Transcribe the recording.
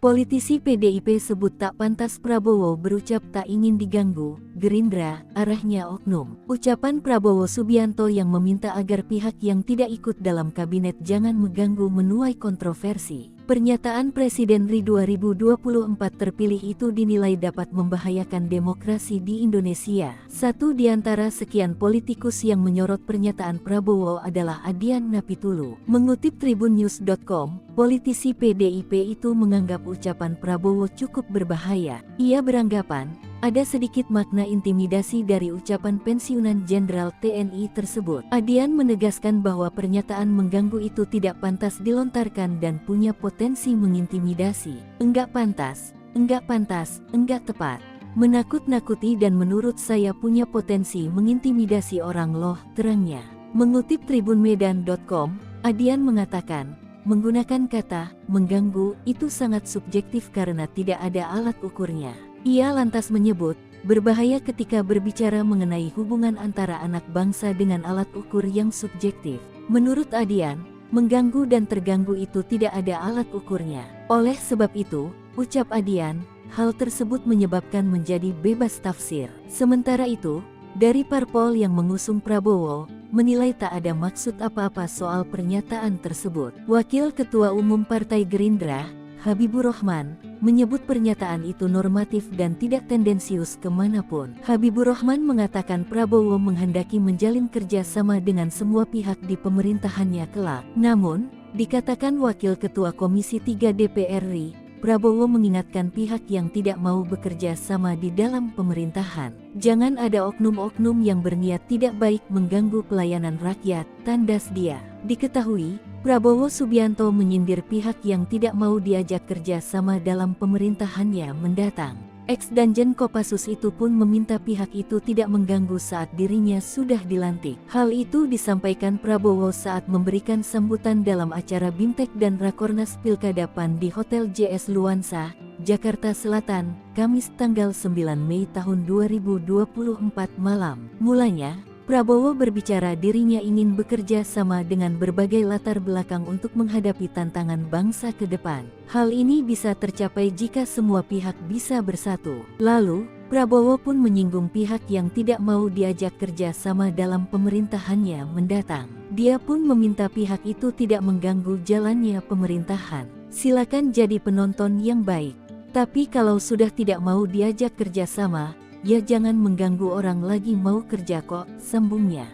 Politisi PDIP sebut tak pantas Prabowo berucap tak ingin diganggu, Gerindra, arahnya oknum. Ucapan Prabowo Subianto yang meminta agar pihak yang tidak ikut dalam kabinet jangan mengganggu menuai kontroversi. Pernyataan Presiden RI 2024 terpilih itu dinilai dapat membahayakan demokrasi di Indonesia. Satu di antara sekian politikus yang menyorot pernyataan Prabowo adalah Adian Napitulu. Mengutip tribunnews.com, politisi PDIP itu menganggap ucapan Prabowo cukup berbahaya. Ia beranggapan, ada sedikit makna intimidasi dari ucapan pensiunan Jenderal TNI tersebut. Adian menegaskan bahwa pernyataan mengganggu itu tidak pantas dilontarkan dan punya potensi mengintimidasi. Enggak pantas, enggak tepat. Menakut-nakuti dan menurut saya punya potensi mengintimidasi orang loh, terangnya. Mengutip tribunmedan.com, Adian mengatakan, menggunakan kata mengganggu itu sangat subjektif karena tidak ada alat ukurnya. Ia lantas menyebut, berbahaya ketika berbicara mengenai hubungan antara anak bangsa dengan alat ukur yang subjektif. Menurut Adian, mengganggu dan terganggu itu tidak ada alat ukurnya. Oleh sebab itu, ucap Adian, hal tersebut menyebabkan menjadi bebas tafsir. Sementara itu, dari parpol yang mengusung Prabowo, menilai tak ada maksud apa-apa soal pernyataan tersebut. Wakil Ketua Umum Partai Gerindra, Habibur Rahman, menyebut pernyataan itu normatif dan tidak tendensius kemanapun. Habibur Rahman mengatakan Prabowo menghendaki menjalin kerjasama dengan semua pihak di pemerintahannya kelak. Namun, dikatakan Wakil Ketua Komisi 3 DPR RI, Prabowo mengingatkan pihak yang tidak mau bekerja sama di dalam pemerintahan. Jangan ada oknum-oknum yang berniat tidak baik mengganggu pelayanan rakyat, tandas dia. Diketahui, Prabowo Subianto menyindir pihak yang tidak mau diajak kerja sama dalam pemerintahannya mendatang. Ex-Danjen Kopassus itu pun meminta pihak itu tidak mengganggu saat dirinya sudah dilantik. Hal itu disampaikan Prabowo saat memberikan sambutan dalam acara Bimtek dan Rakornas Pilkada PAN di Hotel JS Luansa, Jakarta Selatan, Kamis tanggal 9 Mei tahun 2024 malam. Mulanya, Prabowo berbicara dirinya ingin bekerja sama dengan berbagai latar belakang untuk menghadapi tantangan bangsa ke depan. Hal ini bisa tercapai jika semua pihak bisa bersatu. Lalu, Prabowo pun menyinggung pihak yang tidak mau diajak kerja sama dalam pemerintahannya mendatang. Dia pun meminta pihak itu tidak mengganggu jalannya pemerintahan. Silakan jadi penonton yang baik. Tapi kalau sudah tidak mau diajak kerja sama, ya jangan mengganggu orang lagi mau kerja kok, sambungnya.